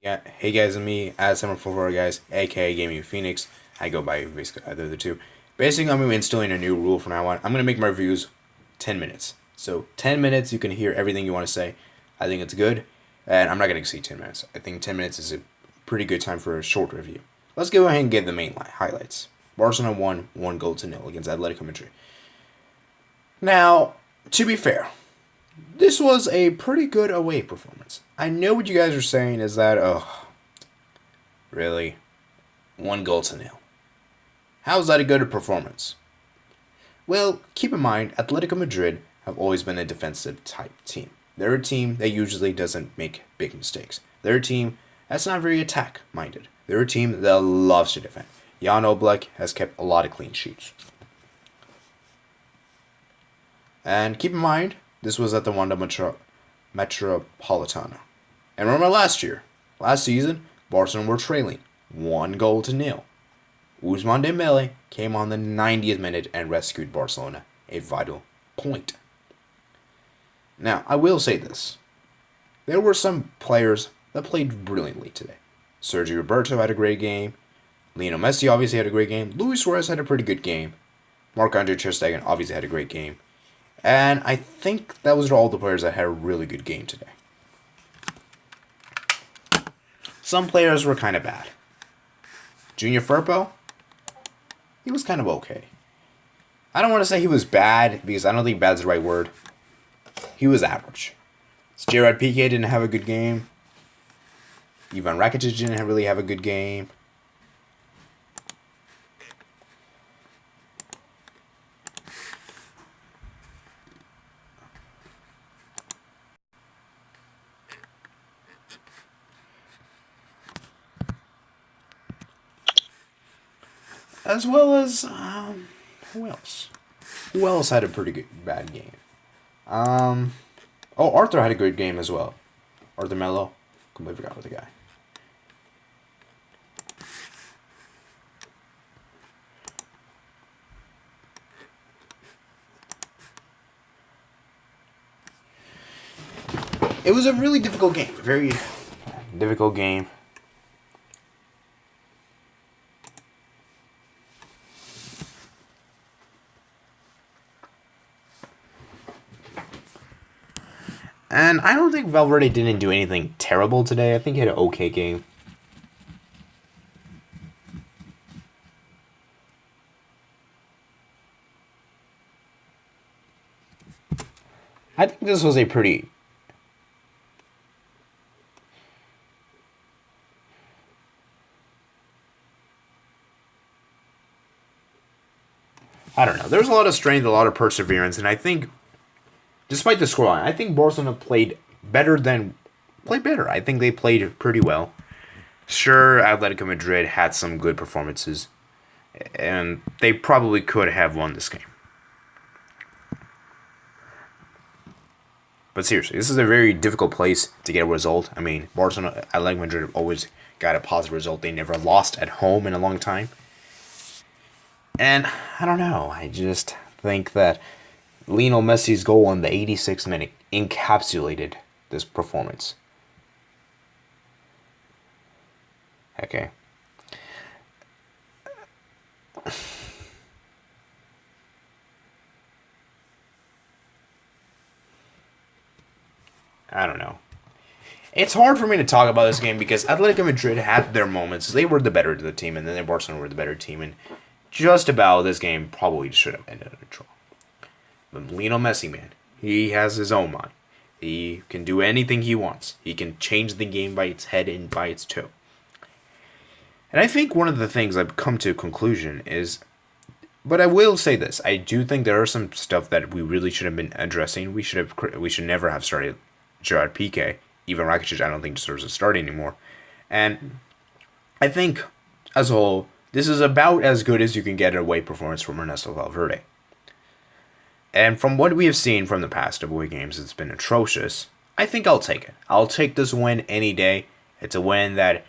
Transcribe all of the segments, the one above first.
Yeah, hey guys, and me, as 744 guys, aka Gaming Phoenix. I go by basically either of the two. Basically, I'm going to be instilling a new rule from now on. I'm going to make my reviews 10 minutes. So, 10 minutes, you can hear everything you want to say. I think it's good, and I'm not going to exceed 10 minutes. I think 10 minutes is a pretty good time for a short review. Let's go ahead and get the main highlights. Barcelona won 1-0 against Atletico Madrid. Now, to be fair, this was a pretty good away performance. I know what you guys are saying is that, oh, really? 1-0. How is that a good performance? Well, keep in mind, Atletico Madrid have always been a defensive type team. They're a team that usually doesn't make big mistakes. They're a team that's not very attack minded. They're a team that loves to defend. Jan Oblak has kept a lot of clean sheets. And keep in mind, this was at the Wanda Metropolitano. And remember last season, Barcelona were trailing 1-0. Ousmane Dembele came on the 90th minute and rescued Barcelona, a vital point. Now, I will say this. There were some players that played brilliantly today. Sergio Roberto had a great game. Lionel Messi obviously had a great game. Luis Suarez had a pretty good game. Marc-Andre Ter Stegen obviously had a great game. And I think that was all the players that had a really good game today. Some players were kind of bad. Junior Firpo, he was kind of okay. I don't want to say he was bad because I don't think bad's the right word. He was average. Gerard Piqué didn't have a good game. Ivan Rakitic didn't really have a good game. As well as, who else? Who else had a pretty good bad game? Oh, Arthur had a good game as well. Arthur Melo. Completely forgot about the guy. It was a really difficult game. Very difficult game. And I don't think Valverde didn't do anything terrible today. I think he had an okay game. I think this was a pretty... I don't know. There was a lot of strength, a lot of perseverance, and I think, despite the scoreline, I think Barcelona played better. I think they played pretty well. Sure, Atletico Madrid had some good performances, and they probably could have won this game. But seriously, this is a very difficult place to get a result. I mean, Barcelona, Atletico Madrid have always got a positive result. They never lost at home in a long time. And I don't know. I just think that Lionel Messi's goal in the 86th minute encapsulated this performance. Okay. I don't know. It's hard for me to talk about this game because Atletico Madrid had their moments. They were the better of the team, and then Barcelona were the better team. And just about this game probably should have ended in a draw. But Lionel Messi, man, he has his own mind. He can do anything he wants. He can change the game by its head and by its toe. And I think one of the things I've come to a conclusion is, but I will say this: I do think there are some stuff that we really should have been addressing. We should never have started Gerard Piqué. Ivan Rakitic, I don't think deserves a start anymore. And I think, as a whole, this is about as good as you can get an away performance from Ernesto Valverde. And from what we have seen from the past away games, it's been atrocious. I think I'll take it. I'll take this win any day. It's a win that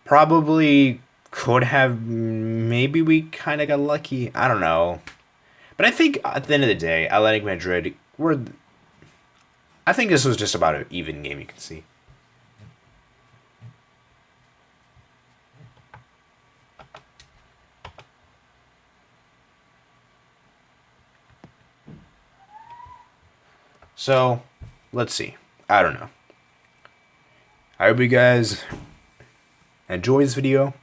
probably could have, maybe we kind of got lucky. I don't know. But I think at the end of the day, Atletico Madrid I think this was just about an even game, you can see. So, let's see. I don't know. I hope you guys enjoy this video.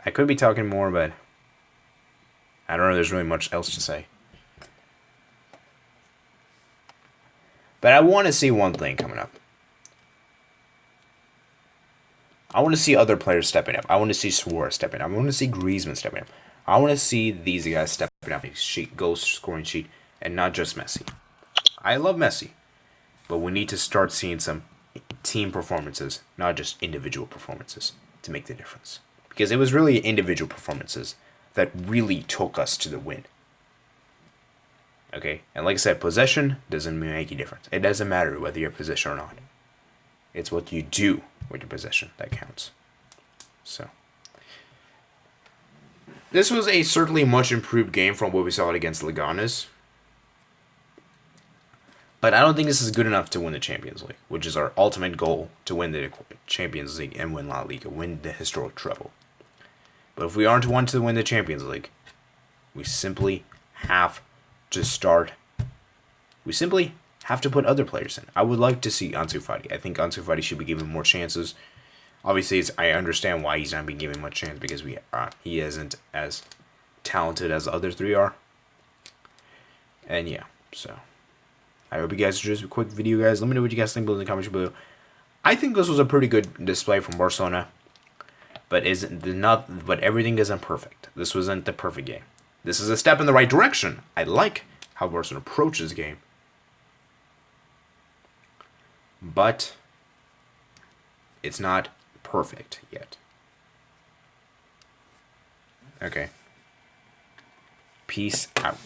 I could be talking more, but I don't know if there's really much else to say. But I want to see one thing coming up. I want to see other players stepping up. I want to see Suarez stepping up. I want to see Griezmann stepping up. I want to see these guys stepping up. Goal scoring sheet, and not just Messi. I love Messi, but we need to start seeing some team performances, not just individual performances, to make the difference. Because it was really individual performances that really took us to the win. Okay, and like I said, possession doesn't make a difference. It doesn't matter whether you're possession or not. It's what you do with your possession that counts. So, this was a certainly much improved game from what we saw against Leganes. But I don't think this is good enough to win the Champions League, which is our ultimate goal, to win the Champions League and win La Liga, win the historic treble. But if we aren't one to win the Champions League, we simply have to start. We simply have to put other players in. I would like to see Ansu Fati. I think Ansu Fati should be given more chances. Obviously, I understand why he's not being given much chance, because he isn't as talented as the other three are. And yeah, so I hope you guys enjoyed this quick video, guys. Let me know what you guys think below in the comments below. I think this was a pretty good display from Barcelona, but everything isn't perfect. This wasn't the perfect game. This is a step in the right direction. I like how Barcelona approaches the game, but it's not perfect yet. Okay. Peace out.